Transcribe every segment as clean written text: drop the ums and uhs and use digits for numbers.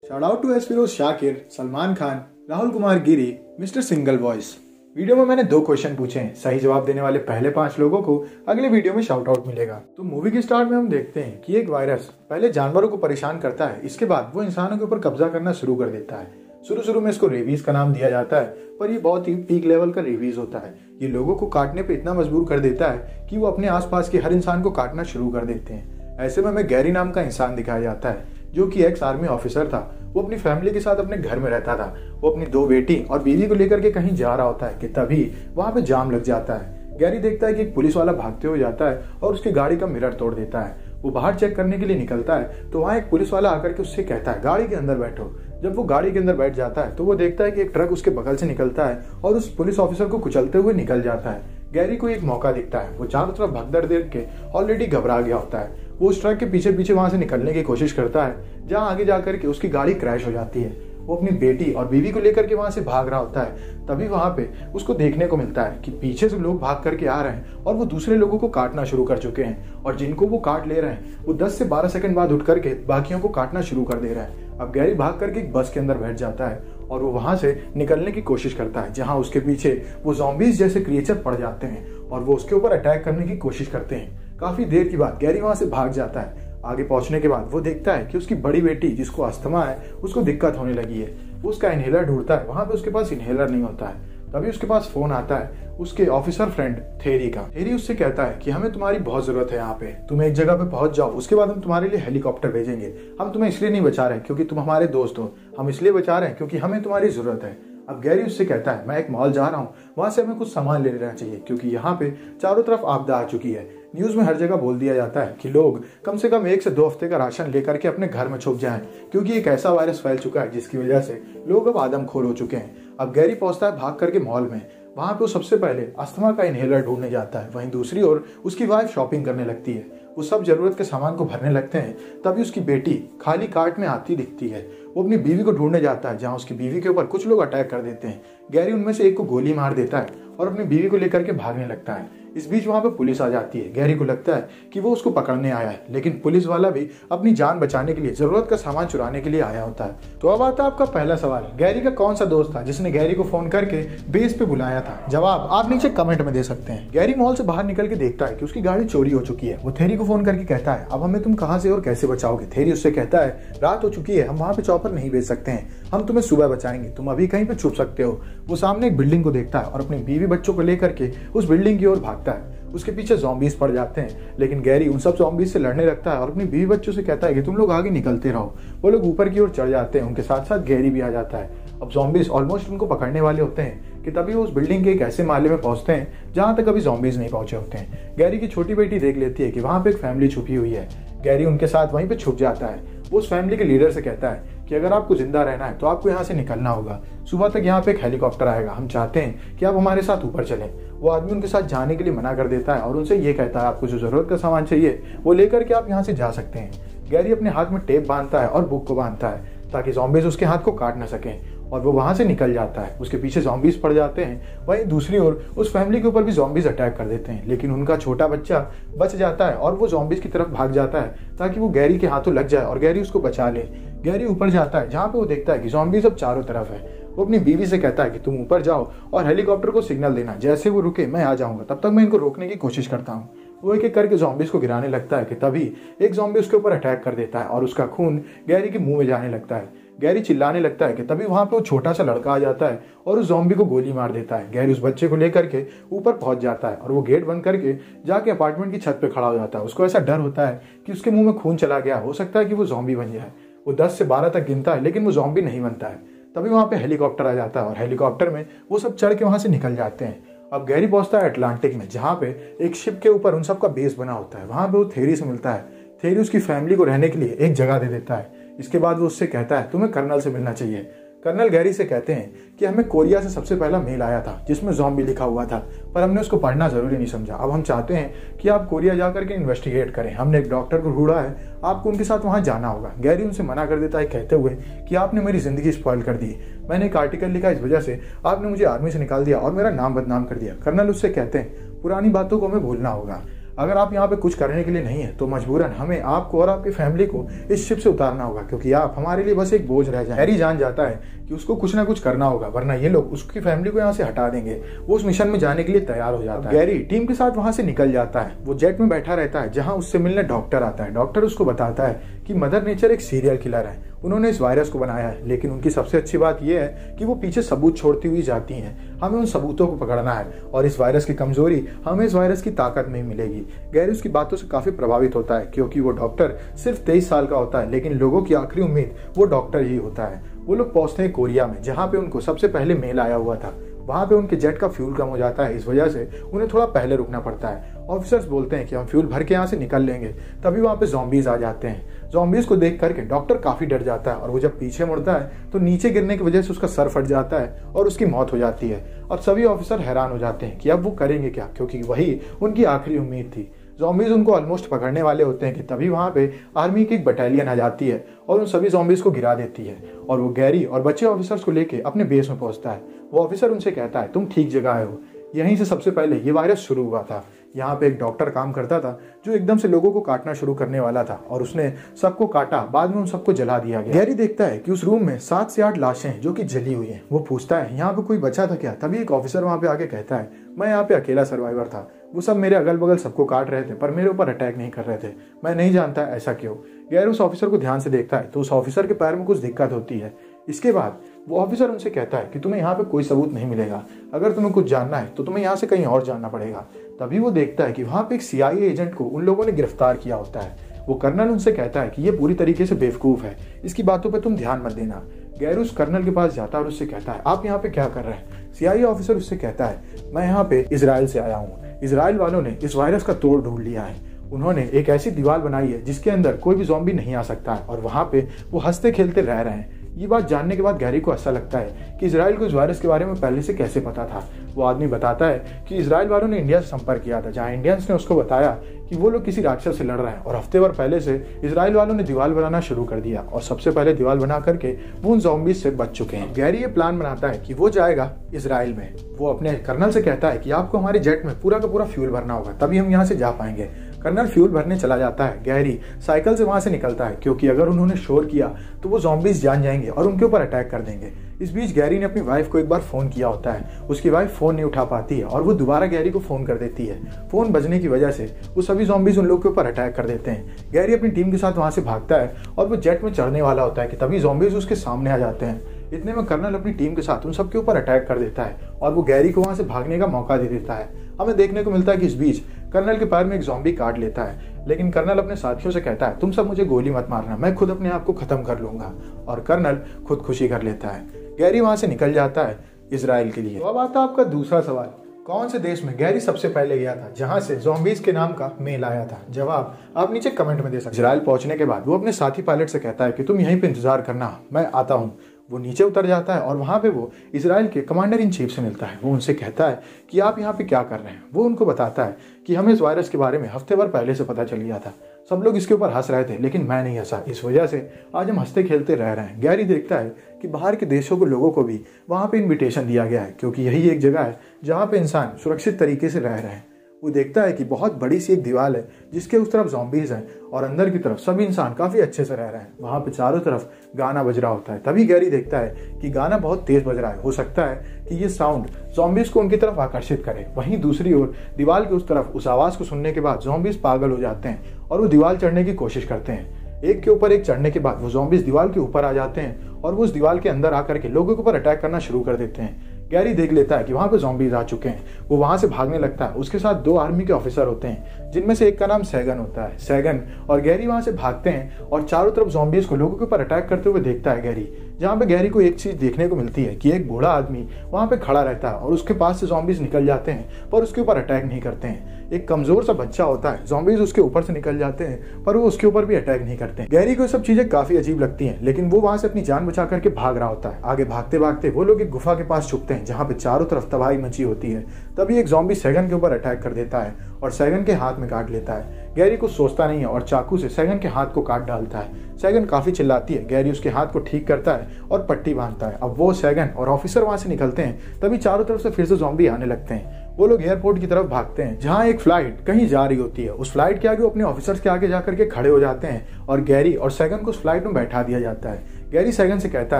Shout out to S Firoz Shakir, Salman Khan, Rahul Kumar Giri, mister single voice. Video में मैंने 2 question पूछे हैं। सही जवाब देने वाले पहले 5 लोगों को अगले वीडियो में शाउट आउट मिलेगा। तो मूवी के स्टार्ट में हम देखते हैं कि एक वायरस पहले जानवरों को परेशान करता है, इसके बाद वो इंसानों के ऊपर कब्जा करना शुरू कर देता है। शुरू में इसको रेबीज का नाम दिया जाता है, पर ये बहुत ही पीक लेवल का रेबीज होता है। ये लोगों को काटने पे इतना मजबूर कर देता है कि वो अपने आसपास के हर इंसान को काटना शुरू कर देते हैं। ऐसे में हमें गैरी नाम का इंसान दिखाया जाता है, जो कि एक्स आर्मी ऑफिसर था। वो अपनी फैमिली के साथ अपने घर में रहता था। वो अपनी 2 बेटी और बीवी को लेकर के कहीं जा रहा होता है कि तभी वहां पे जाम लग जाता है। गैरी देखता है कि एक पुलिस वाला भागते हुए जाता है और उसकी गाड़ी का मिरर तोड़ देता है। वो बाहर चेक करने के लिए निकलता है तो वहां एक पुलिस वाला आकर के उससे कहता है गाड़ी के अंदर बैठो। जब वो गाड़ी के अंदर बैठ जाता है तो वो देखता है कि एक ट्रक उसके बगल से निकलता है और उस पुलिस ऑफिसर को कुचलते हुए निकल जाता है। गैरी को एक मौका दिखता है। वो चारों तरफ भगदड़ देख के ऑलरेडी घबरा गया होता है। वो उस ट्रक के पीछे वहां से निकलने की कोशिश करता है, जहां आगे जाकर के उसकी गाड़ी क्रैश हो जाती है। वो अपनी बेटी और बीवी को लेकर के वहां से भाग रहा होता है। तभी वहां पे उसको देखने को मिलता है कि पीछे से लोग भाग करके आ रहे हैं और वो दूसरे लोगों को काटना शुरू कर चुके हैं, और जिनको वो काट ले रहे हैं वो 10 से 12 सेकंड बाद उठ करके बाकियों को काटना शुरू कर दे रहा है। अब गैरी भाग करके एक बस के अंदर बैठ जाता है और वो वहां से निकलने की कोशिश करता है, जहां उसके पीछे वो ज़ॉम्बीज जैसे क्रिएचर पड़ जाते हैं और वो उसके ऊपर अटैक करने की कोशिश करते हैं। काफी देर के बाद गैरी वहां से भाग जाता है। आगे पहुंचने के बाद वो देखता है कि उसकी बड़ी बेटी, जिसको अस्थमा है, उसको दिक्कत होने लगी है। वो उसका इनहेलर ढूंढता है, वहां पे उसके पास इनहेलर नहीं होता है। तभी उसके पास फोन आता है उसके ऑफिसर फ्रेंड थेरी का। थेरी उससे कहता है कि हमें तुम्हारी बहुत जरूरत है, यहाँ पे तुम एक जगह पे पहुंच जाओ, उसके बाद हम तुम्हारे लिए हेलीकॉप्टर भेजेंगे। हम तुम्हें इसलिए नहीं बचा रहे क्योंकि तुम हमारे दोस्त हो, हम इसलिए बचा रहे हैं क्योंकि हमें तुम्हारी जरूरत है। अब गैरी उससे कहता है मैं एक मॉल जा रहा हूँ, वहां से हमें कुछ सामान ले लेना चाहिए क्योंकि यहाँ पे चारों तरफ आपदा आ चुकी है। न्यूज में हर जगह बोल दिया जाता है कि लोग कम से कम 1 से 2 हफ्ते का राशन लेकर के अपने घर में छुप जाएं, क्योंकि एक ऐसा वायरस फैल चुका है जिसकी वजह से लोग अब आदमखोर हो चुके हैं। अब गैरी पहुंचता है भाग करके मॉल में। वहां पे वो सबसे पहले अस्थमा का इनहेलर ढूंढने जाता है। वहीं दूसरी ओर उसकी वाइफ शॉपिंग करने लगती है। वो सब जरूरत के सामान को भरने लगते हैं। तभी उसकी बेटी खाली कार्ट में आती दिखती है। वो अपनी बीवी को ढूंढने जाता है, जहां उसकी बीवी के ऊपर कुछ लोग अटैक कर देते हैं। गैरी उनमें से एक को गोली मार देता है और अपनी बीवी को लेकर के भागने लगता है। इस बीच वहां पे पुलिस आ जाती है। गैरी को लगता है कि वो उसको पकड़ने आया है, लेकिन पुलिस वाला भी अपनी जान बचाने के लिए जरूरत का सामान चुराने के लिए आया होता है। तो अब आता है आपका पहला सवाल, गैरी का कौन सा दोस्त था जिसने गैरी को फोन करके बेस पे बुलाया था? जवाब आप नीचे कमेंट में दे सकते हैं। गैरी मॉल से बाहर निकल के देखता है कि उसकी गाड़ी चोरी हो चुकी है। वो थेरी को फोन करके कहता है अब हमें तुम कहां से और कैसे बचाओगे? थेरी उससे कहता है रात हो चुकी है, हम वहां पे चॉपर नहीं भेज सकते हैं, हम तुम्हें सुबह बचाएंगे, तुम अभी कहीं पे छुप सकते हो। वो सामने एक बिल्डिंग को देखता है और अपनी बीवी बच्चों को लेकर के उस बिल्डिंग की ओर भागता है। उसके पीछे ज़ॉम्बीज पड़ जाते हैं, लेकिन गैरी उन सब ज़ॉम्बीज से लड़ने लगता है और अपनी बीवी बच्चों से कहता है कि तुम लोग आगे निकलते रहो। वो लोग ऊपर की ओर चढ़ जाते हैं, उनके साथ साथ गैरी भी आ जाता है। अब ज़ॉम्बीज ऑलमोस्ट उनको पकड़ने वाले होते हैं कि तभी वो उस बिल्डिंग के एक ऐसे माले में पहुंचते हैं जहां तक अभी ज़ॉम्बीज नहीं पहुंचे होते हैं। गैरी की छोटी बेटी देख लेती है कि वहां पे एक फैमिली छुपी हुई है। गैरी उनके साथ वहीं पे छुप जाता है। वो उस फैमिली के लीडर से कहता है कि अगर आपको जिंदा रहना है तो आपको यहाँ से निकलना होगा। सुबह तक यहाँ पे एक हेलीकॉप्टर आएगा, हम चाहते हैं कि आप हमारे साथ ऊपर चलें। वो आदमी उनके साथ जाने के लिए मना कर देता है और उनसे ये कहता है आपको जो जरूरत का सामान चाहिए वो लेकर के आप यहाँ से जा सकते हैं। गैरी अपने हाथ में टेप बांधता है और बुक को बांधता है ताकि ज़ॉम्बीज उसके हाथ को काट न सकें, और वो वहां से निकल जाता है। उसके पीछे ज़ॉम्बीज पड़ जाते हैं। वहीं दूसरी ओर उस फैमिली के ऊपर भी ज़ॉम्बीज अटैक कर देते हैं, लेकिन उनका छोटा बच्चा बच जाता है और वो ज़ॉम्बीज की तरफ भाग जाता है ताकि वो गैरी के हाथों लग जाए और गैरी उसको बचा ले। गैरी ऊपर जाता है जहाँ पे वो देखता है कि ज़ॉम्बीज अब चारों तरफ है। वो अपनी बीवी से कहता है कि तुम ऊपर जाओ और हेलीकॉप्टर को सिग्नल देना, जैसे वो रुके मैं आ जाऊंगा, तब तक मैं इनको रोकने की कोशिश करता हूँ। वो एक एक करके ज़ॉम्बीज को गिराने लगता है कि तभी एक ज़ॉम्बी उसके ऊपर अटैक कर देता है और उसका खून गैरी के मुंह में जाने लगता है। गैरी चिल्लाने लगता है कि तभी वहां पे वो छोटा सा लड़का आ जाता है और उस ज़ॉम्बी को गोली मार देता है। गैरी उस बच्चे को लेकर के ऊपर पहुंच जाता है और वो गेट बंद करके जाके अपार्टमेंट की छत पे खड़ा हो जाता है। उसको ऐसा डर होता है कि उसके मुंह में खून चला गया, हो सकता है कि वो ज़ॉम्बी बन जाए। वो 10 से 12 तक गिनता है, लेकिन वो ज़ॉम्बी नहीं बनता है। तभी वहां पे हेलीकॉप्टर आ जाता है और हेलीकॉप्टर में वो सब चढ़ के वहां से निकल जाते हैं। अब गैरी पहुंचता है अटलांटिक में, जहाँ पे एक शिप के ऊपर उन सब का बेस बना होता है। वहां पे वो थेरी से मिलता है। थेरी उसकी फैमिली को रहने के लिए एक जगह दे देता है। इसके बाद वो उससे कहता है तुम्हें कर्नल से मिलना चाहिए। कर्नल गैरी से कहते हैं कि हमें कोरिया से सबसे पहला मेल आया था जिसमें ज़ॉम्बी लिखा हुआ था, पर हमने उसको पढ़ना जरूरी नहीं समझा। अब हम चाहते हैं कि आप कोरिया जाकर के इन्वेस्टिगेट करें। हमने एक डॉक्टर को ढूंढा है, आपको उनके साथ वहां जाना होगा। गैरी उनसे मना कर देता है कहते हुए कि आपने मेरी जिंदगी स्पॉइल कर दी, मैंने एक आर्टिकल लिखा, इस वजह से आपने मुझे आर्मी से निकाल दिया और मेरा नाम बदनाम कर दिया। कर्नल उससे कहते हैं पुरानी बातों को हमें भूलना होगा। अगर आप यहाँ पे कुछ करने के लिए नहीं है तो मजबूरन हमें आपको और आपकी फैमिली को इस शिप से उतारना होगा, क्योंकि आप हमारे लिए बस एक बोझ रह जाए। हैरी जान जाता है कि उसको कुछ ना कुछ करना होगा, वरना ये लोग उसकी फैमिली को यहाँ से हटा देंगे। वो उस मिशन में जाने के लिए तैयार हो जाता है। गैरी टीम के साथ वहां से निकल जाता है। वो जेट में बैठा रहता है जहां उससे मिलने डॉक्टर आता है। डॉक्टर उसको बताता है कि मदर नेचर एक सीरियल किलर है, उन्होंने इस वायरस को बनाया है, लेकिन उनकी सबसे अच्छी बात यह है कि वो पीछे सबूत छोड़ती हुई जाती हैं। हमें उन सबूतों को पकड़ना है और इस वायरस की कमजोरी हमें इस वायरस की ताकत में मिलेगी। गैरी उसकी बातों से काफी प्रभावित होता है, क्योंकि वो डॉक्टर सिर्फ 23 साल का होता है, लेकिन लोगों की आखिरी उम्मीद वो डॉक्टर ही होता है। वो लोग पहुंचते हैं कोरिया में, जहाँ पे उनको सबसे पहले मेल आया हुआ था। वहां पे उनके जेट का फ्यूल कम हो जाता है, इस वजह से उन्हें थोड़ा पहले रुकना पड़ता है। ऑफिसर्स बोलते हैं कि हम फ्यूल भर के यहाँ से निकल लेंगे, तभी वहां पे ज़ॉम्बीज आ जाते हैं। ज़ॉम्बीज को देख करके डॉक्टर काफी डर जाता है और वो जब पीछे मुड़ता है तो नीचे गिरने की वजह से उसका सर फट जाता है और उसकी मौत हो जाती है। अब सभी ऑफिसर हैरान हो जाते हैं कि अब वो करेंगे क्या, क्योंकि वही उनकी आखिरी उम्मीद थी। ज़ॉम्बीज उनको ऑलमोस्ट पकड़ने वाले होते हैं कि तभी वहां पे आर्मी की एक बटालियन आ जाती है और उन सभी ज़ॉम्बीज को गिरा देती है। और वो गैरी और बचे ऑफिसर्स को लेके अपने बेस में पहुंचता है। वो ऑफिसर उनसे कहता है, तुम ठीक जगह आए हो, यहीं से सबसे पहले ये वायरस शुरू हुआ था। यहाँ पे एक डॉक्टर काम करता था जो एकदम से लोगों को काटना शुरू करने वाला था और उसने सबको काटा, बाद में उन सबको जला दिया गया। गैरी देखता है कि उस रूम में 7 से 8 लाशें हैं जो कि जली हुई हैं। वो पूछता है यहाँ पे कोई बचा था क्या? तभी एक ऑफिसर वहां पे आके कहता है, मैं यहाँ पे अकेला सर्वाइवर था, वो सब मेरे अगल बगल सबको काट रहे थे पर मेरे ऊपर अटैक नहीं कर रहे थे, मैं नहीं जानता ऐसा क्यों। गैरी उस ऑफिसर को ध्यान से देखता है तो उस ऑफिसर के पैर में कुछ दिक्कत होती है। इसके बाद वो ऑफिसर उनसे कहता है कि तुम्हें यहाँ पे कोई सबूत नहीं मिलेगा, अगर तुम्हें कुछ जानना है तो तुम्हें यहाँ से कहीं और जाना पड़ेगा। तभी वो देखता है कि वहाँ पे एक CIA एजेंट को उन लोगों ने गिरफ्तार किया होता है। वो कर्नल उनसे कहता है कि ये पूरी तरीके से बेवकूफ है, इसकी बातों पर तुम ध्यान मत देना। गैरी उस कर्नल के पास जाता है और उससे कहता है, आप यहाँ पे क्या कर रहे हैं? CIA ऑफिसर उससे कहता है, मैं यहाँ पे इजराइल से आया हूँ, इजराइल वालों ने इस वायरस का तोड़ ढूंढ लिया है, उन्होंने एक ऐसी दीवार बनाई है जिसके अंदर कोई भी ज़ॉम्बी नहीं आ सकता है और वहाँ पे वो हंसते खेलते रह रहे हैं। ये बात जानने के बाद गैरी को ऐसा लगता है कि इजराइल को इस वायरस के बारे में पहले से कैसे पता था। वो आदमी बताता है कि इजराइल वालों ने इंडिया से संपर्क किया था, जहां इंडियंस ने उसको बताया कि वो लोग किसी राक्षस से लड़ रहे हैं और हफ्ते भर पहले से इजराइल वालों ने दीवार बनाना शुरू कर दिया और सबसे पहले दीवार बना करके वो उन ज़ॉम्बीज से बच चुके हैं। गैरी ये प्लान बनाता है कि वो जाएगा इजराइल में। वो अपने कर्नल से कहता है कि आपको हमारे जेट में पूरा का पूरा फ्यूल भरना होगा, तभी हम यहाँ से जा पाएंगे। कर्नल फ्यूल भरने चला जाता है। गैरी साइकिल से वहां से निकलता है, क्योंकि अगर उन्होंने शोर किया तो वो ज़ॉम्बीज जान जाएंगे और उनके ऊपर अटैक कर देंगे। इस बीच गैरी ने अपनी वाइफ को एक बार फोन किया होता है, उसकी वाइफ फोन नहीं उठा पाती है और वो दोबारा गैरी को फोन कर देती है। फोन बजने की वजह से वो सभी ज़ॉम्बीज उन लोग के ऊपर अटैक कर देते हैं। गैरी अपनी टीम के साथ वहां से भागता है और वो जेट में चढ़ने वाला होता है कि तभी ज़ॉम्बीज उसके सामने आ जाते हैं। इतने में कर्नल अपनी टीम के साथ उन सबके ऊपर अटैक कर देता है और वो गैरी को वहां से भागने का मौका दे देता है। हमें देखने को मिलता है कि इस बीच कर्नल के पैर में एक ज़ॉम्बी काट लेता है, लेकिन कर्नल अपने साथियों से कहता है, तुम सब मुझे गोली मत मारना, मैं खुद अपने आप को खत्म कर लूंगा। और कर्नल खुदकुशी कर लेता है। गैरी वहां से निकल जाता है इजराइल के लिए। तो अब आता है आपका दूसरा सवाल, कौन से देश में गैरी सबसे पहले गया था जहां से ज़ॉम्बीज के नाम का मेल आया था? जवाब आप नीचे कमेंट में दे सकते हैं। इजराइल पहुंचने के बाद वो अपने साथी पायलट से कहता है कि तुम यहीं पे इंतजार करना, मैं आता हूँ। वो नीचे उतर जाता है और वहां पे वो इजराइल के कमांडर इन चीफ से मिलता है। वो उनसे कहता है कि आप यहाँ पे क्या कर रहे हैं। वो उनको बताता है कि हमें इस वायरस के बारे में हफ्ते भर पहले से पता चल गया था, सब लोग इसके ऊपर हंस रहे थे लेकिन मैं नहीं हंसा, इस वजह से आज हम हंसते खेलते रह रहे हैं। गैरी देखता है कि बाहर के देशों के लोगों को भी वहाँ पे इन्विटेशन दिया गया है, क्योंकि यही एक जगह है जहाँ पे इंसान सुरक्षित तरीके से रह रहे हैं। वो देखता है कि बहुत बड़ी सी एक दीवार है जिसके उस तरफ ज़ॉम्बीज हैं और अंदर की तरफ सभी इंसान काफी अच्छे से रह रहे हैं। वहां पे चारों तरफ गाना बज रहा होता है। तभी गैरी देखता है कि गाना बहुत तेज बज रहा है, हो सकता है कि ये साउंड ज़ॉम्बीज को उनकी तरफ आकर्षित करे। वहीं दूसरी ओर दीवार के उस तरफ उस आवाज को सुनने के बाद ज़ॉम्बीज पागल हो जाते हैं और वो दीवार चढ़ने की कोशिश करते हैं। एक के ऊपर एक चढ़ने के बाद वो ज़ॉम्बीज दीवार के ऊपर आ जाते हैं और वो उस दीवार के अंदर आकर के लोगों के ऊपर अटैक करना शुरू कर देते हैं। गैरी देख लेता है कि वहां पे ज़ॉम्बीज आ चुके हैं। वो वहां से भागने लगता है। उसके साथ 2 आर्मी के ऑफिसर होते हैं, जिनमें से एक का नाम सैगन होता है। सैगन और गैरी वहां से भागते हैं और चारों तरफ ज़ॉम्बीज को लोगों के ऊपर अटैक करते हुए देखता है गैरी। जहाँ पे गैरी को एक चीज देखने को मिलती है कि एक बूढ़ा आदमी वहां पे खड़ा रहता है और उसके पास से ज़ॉम्बीज निकल जाते हैं पर उसके ऊपर अटैक नहीं करते हैं। एक कमजोर सा बच्चा होता है, ज़ॉम्बीज उसके ऊपर से निकल जाते हैं पर वो उसके ऊपर भी अटैक नहीं करते हैं। गैरी को ये सब चीजें काफी अजीब लगती हैं, लेकिन वो वहां से अपनी जान बचा करके भाग रहा होता है। आगे भागते भागते वो लोग एक गुफा के पास छुपते हैं जहाँ पे चारों तरफ तबाही मची होती है। तभी एक ज़ॉम्बी सैगन के ऊपर अटैक कर देता है और सैगन के हाथ में काट लेता है। गैरी कुछ सोचता नहीं है और चाकू से सैगन के हाथ को काट डालता है। सैगन काफी चिल्लाती है। गैरी उसके हाथ को ठीक करता है और पट्टी बांधता है। अब वो सैगन और ऑफिसर वहां से निकलते हैं। तभी चारों तरफ से फिर से ज़ॉम्बी आने लगते हैं। वो लोग एयरपोर्ट की तरफ भागते हैं जहाँ एक फ्लाइट कहीं जा रही होती है। उस फ्लाइट के आगे वो अपने ऑफिसर्स के आगे जाकर के खड़े हो जाते हैं और गैरी और सैगन को उस फ्लाइट में बैठा दिया जाता है। गैरी सैगन से कहता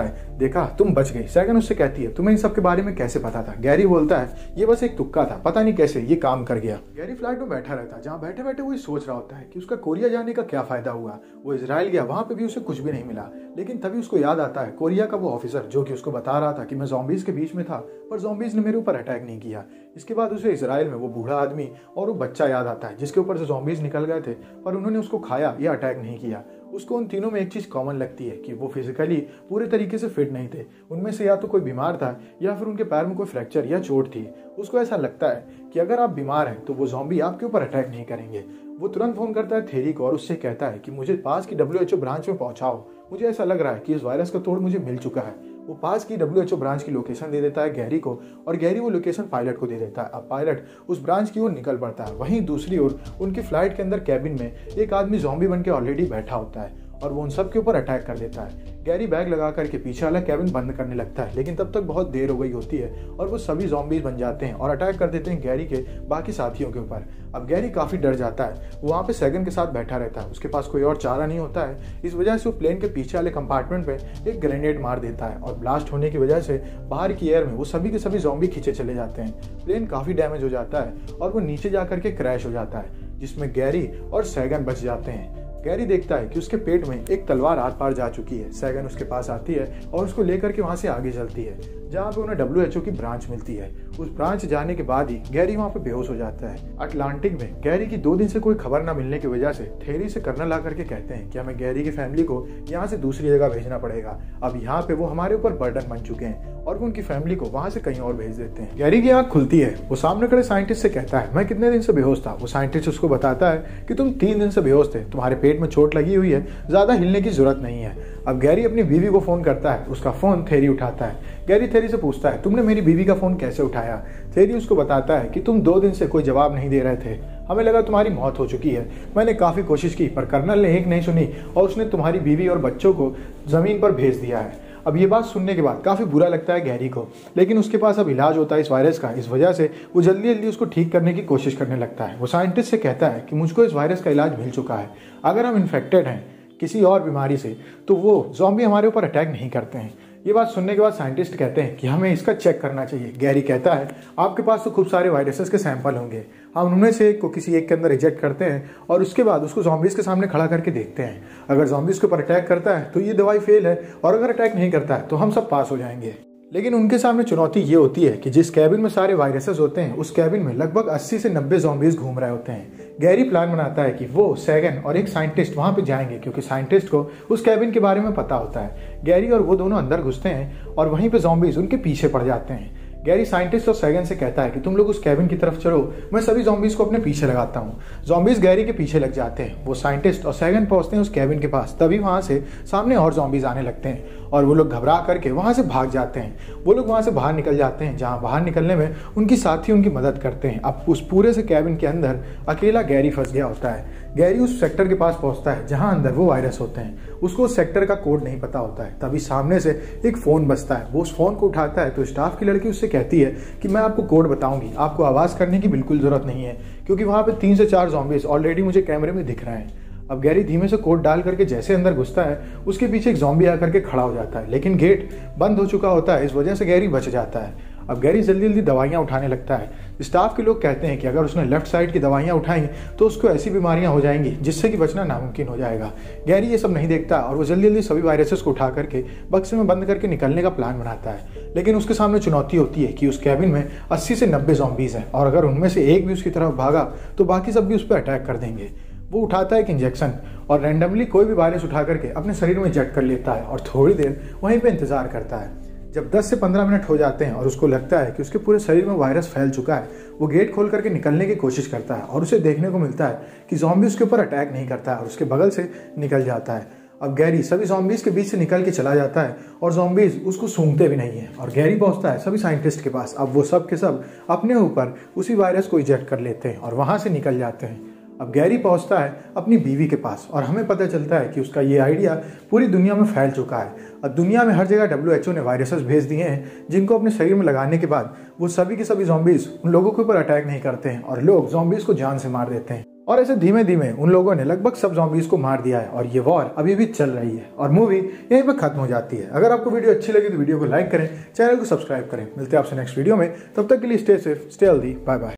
है, देखा तुम बच गई। सैगन उससे कहती है, तुम्हें इन सब के बारे में कैसे पता था? गैरी बोलता है, ये बस एक तुक्का था, पता नहीं कैसे ये काम कर गया। गैरी फ्लाइट में बैठा रहता है जहाँ बैठे बैठे वो सोच रहा होता है कि उसका कोरिया जाने का क्या फायदा हुआ। वो इजराइल गया, वहां पे भी उसे कुछ भी नहीं मिला। लेकिन तभी उसको याद आता है कोरिया का वो ऑफिसर जो कि उसको बता रहा था कि मैं ज़ॉम्बीज के बीच में था पर ज़ॉम्बीज ने मेरे ऊपर अटैक नहीं किया। इसके बाद उसे इजराइल में वो बूढ़ा आदमी और वो बच्चा याद आता है जिसके ऊपर से ज़ॉम्बीज निकल गए थे पर उन्होंने उसको खाया या अटैक नहीं किया। उसको उन तीनों में एक चीज़ कॉमन लगती है कि वो फिजिकली पूरे तरीके से फिट नहीं थे। उनमें से या तो कोई बीमार था या फिर उनके पैर में कोई फ्रैक्चर या चोट थी। उसको ऐसा लगता है कि अगर आप बीमार हैं तो वो ज़ॉम्बी आपके ऊपर अटैक नहीं करेंगे। वो तुरंत फ़ोन करता है थेरी को और उससे कहता है कि मुझे पास की WHO ब्रांच में पहुंचाओ, मुझे ऐसा लग रहा है कि इस वायरस का तोड़ मुझे मिल चुका है। वो पास की WHO ब्रांच की लोकेशन दे देता है गैरी को और गैरी वो लोकेशन पायलट को दे देता है। अब पायलट उस ब्रांच की ओर निकल पड़ता है। वहीं दूसरी ओर उनकी फ्लाइट के अंदर कैबिन में एक आदमी ज़ॉम्बी बन के ऑलरेडी बैठा होता है और वो उन सब के ऊपर अटैक कर देता है। गैरी बैग लगा करके पीछे वाला कैबिन बंद करने लगता है लेकिन तब तक बहुत देर हो गई होती है और वो सभी ज़ॉम्बीज बन जाते हैं और अटैक कर देते हैं गैरी के बाकी साथियों के ऊपर। अब गैरी काफ़ी डर जाता है। वो वहाँ पे सैगन के साथ बैठा रहता है, उसके पास कोई और चारा नहीं होता है। इस वजह से वो प्लेन के पीछे वाले कंपार्टमेंट पे एक ग्रेनेड मार देता है और ब्लास्ट होने की वजह से बाहर की एयर में वो सभी के सभी ज़ॉम्बी खींचे चले जाते हैं। प्लेन काफ़ी डैमेज हो जाता है और वो नीचे जा करके क्रैश हो जाता है जिसमें गैरी और सैगन बच जाते हैं। गैरी देखता है कि उसके पेट में एक तलवार आर पार जा चुकी है। सैगन उसके पास आती है और उसको लेकर के वहां से आगे चलती है जहां पे उन्हें WHO की ब्रांच मिलती है। उस ब्रांच जाने के बाद ही गैरी वहां पे बेहोश हो जाता है। अटलांटिक में गैरी की 2 दिन से कोई खबर ना मिलने की वजह से थेरी से कर्नल आकर के कहते हैं कि हमें गैरी की फैमिली को यहाँ से दूसरी जगह भेजना पड़ेगा। अब यहाँ पे वो हमारे ऊपर बर्डन बन चुके हैं और वो उनकी फैमिली को वहां से कहीं और भेज देते हैं। गैरी की आंख खुलती है। वो सामने खड़े साइंटिस्ट से कहता है, मैं कितने दिन से बेहोश था। वो साइंटिस्ट उसको बताता है कि तुम 3 दिन से बेहोश थे, तुम्हारे पेट में चोट लगी हुई है, ज्यादा हिलने की जरूरत नहीं है। अब गैरी अपनी बीवी को फोन करता है। उसका फोन थेरी उठाता है। गैरी थेरी से पूछता है, तुमने मेरी बीवी का फोन कैसे उठाया? थेरी उसको बताता है कि तुम 2 दिन से कोई जवाब नहीं दे रहे थे, हमें लगा तुम्हारी मौत हो चुकी है। मैंने काफी कोशिश की पर कर्नल ने एक नहीं सुनी और उसने तुम्हारी बीवी और बच्चों को जमीन पर भेज दिया है। अब ये बात सुनने के बाद काफ़ी बुरा लगता है गैरी को, लेकिन उसके पास अब इलाज होता है इस वायरस का। इस वजह से वो जल्दी जल्दी उसको ठीक करने की कोशिश करने लगता है। वो साइंटिस्ट से कहता है कि मुझको इस वायरस का इलाज मिल चुका है। अगर हम इन्फेक्टेड हैं किसी और बीमारी से तो वो ज़ॉम्बी हमारे ऊपर अटैक नहीं करते हैं। ये बात सुनने के बाद साइंटिस्ट कहते हैं कि हमें इसका चेक करना चाहिए। गैरी कहता है, आपके पास तो खूब सारे वायरसेस के सैंपल होंगे, हम उनमें से एक को किसी एक के अंदर रिजेक्ट करते हैं और उसके बाद उसको ज़ॉम्बीज के सामने खड़ा करके देखते हैं। अगर ज़ॉम्बीज के ऊपर अटैक करता है तो ये दवाई फेल है और अगर अटैक नहीं करता है तो हम सब पास हो जाएंगे। लेकिन उनके सामने चुनौती ये होती है कि जिस कैबिन में सारे वायरसेस होते हैं उस कैबिन में लगभग 80 से 90 ज़ॉम्बीज घूम रहे होते हैं। गैरी प्लान बनाता है कि वो, सैगन और एक साइंटिस्ट वहां पे जाएंगे क्योंकि साइंटिस्ट को उस कैबिन के बारे में पता होता है। गैरी और वो दोनों अंदर घुसते हैं और वहीं पे ज़ॉम्बीज उनके पीछे पड़ जाते हैं। गैरी साइंटिस्ट और सैगन से कहता है कि तुम लोग उस कैबिन की तरफ चलो, मैं सभी ज़ॉम्बीज को अपने पीछे लगाता हूँ। ज़ॉम्बीज गैरी के पीछे लग जाते हैं। वो साइंटिस्ट और सैगन पहुंचते हैं उस कैबिन के पास, तभी वहां से सामने और ज़ॉम्बीज आने लगते हैं और वो लोग घबरा करके वहां से भाग जाते हैं। वो लोग वहां से बाहर निकल जाते हैं जहां बाहर निकलने में उनकी साथी उनकी मदद करते हैं। अब उस पूरे से कैबिन के अंदर अकेला गैरी फंस गया होता है। गैरी उस सेक्टर के पास पहुंचता है जहां अंदर वो वायरस होते हैं। उसको उस सेक्टर का कोड नहीं पता होता है। तभी सामने से एक फ़ोन बजता है। वो उस फ़ोन को उठाता है तो स्टाफ की लड़की उससे कहती है कि मैं आपको कोड बताऊंगी, आपको आवाज़ करने की बिल्कुल ज़रूरत नहीं है क्योंकि वहाँ पे 3 से 4 ज़ॉम्बीज ऑलरेडी मुझे कैमरे में दिख रहे हैं। अब गैरी धीमे से कोड डाल करके जैसे अंदर घुसता है उसके पीछे एक ज़ॉम्बी आकर के खड़ा हो जाता है, लेकिन गेट बंद हो चुका होता है। इस वजह से गैरी बच जाता है। अब गैरी जल्दी जल्दी दवाइयाँ उठाने लगता है। स्टाफ के लोग कहते हैं कि अगर उसने लेफ्ट साइड की दवाइयाँ उठाई तो उसको ऐसी बीमारियाँ हो जाएंगी जिससे कि बचना नामुमकिन हो जाएगा। गैरी ये सब नहीं देखता और वो जल्दी जल्दी सभी वायरसेस को उठा करके बक्से में बंद करके निकलने का प्लान बनाता है। लेकिन उसके सामने चुनौती होती है कि उस कैबिन में 80 से 90 ज़ॉम्बीज हैं और अगर उनमें से एक भी उसकी तरफ भागा तो बाकी सब भी उस पर अटैक कर देंगे। वो उठाता है एक इंजेक्शन और रैंडमली कोई भी वायरस उठा करके अपने शरीर में इंजेक्ट कर लेता है और थोड़ी देर वहीं पे इंतजार करता है। जब 10 से 15 मिनट हो जाते हैं और उसको लगता है कि उसके पूरे शरीर में वायरस फैल चुका है, वो गेट खोल करके निकलने की कोशिश करता है और उसे देखने को मिलता है कि ज़ॉम्बी उसके ऊपर अटैक नहीं करता है और उसके बगल से निकल जाता है। अब गैरी सभी ज़ॉम्बीज के बीच से निकल के चला जाता है और ज़ॉम्बीज उसको सूंघते भी नहीं है और गैरी पहुंचता है सभी साइंटिस्ट के पास। अब वो सब के सब अपने ऊपर उसी वायरस को इंजेक्ट कर लेते हैं और वहाँ से निकल जाते हैं। अब गैरी पहुंचता है अपनी बीवी के पास और हमें पता चलता है कि उसका ये आइडिया पूरी दुनिया में फैल चुका है। अब दुनिया में हर जगह WHO ने वायरसेस भेज दिए हैं जिनको अपने शरीर में लगाने के बाद वो सभी के सभी ज़ॉम्बीज उन लोगों के ऊपर अटैक नहीं करते हैं और लोग ज़ॉम्बीज को जान से मार देते हैं। और ऐसे धीमे धीमे उन लोगों ने लगभग सब ज़ॉम्बीज को मार दिया है और ये वॉर अभी भी चल रही है और मूवी यहीं पर खत्म हो जाती है। अगर आपको वीडियो अच्छी लगी तो वीडियो को लाइक करें, चैनल को सब्सक्राइब करें। मिलते हैं आपसे नेक्स्ट वीडियो में, तब तक के लिए stay safe, stay healthy, bye bye.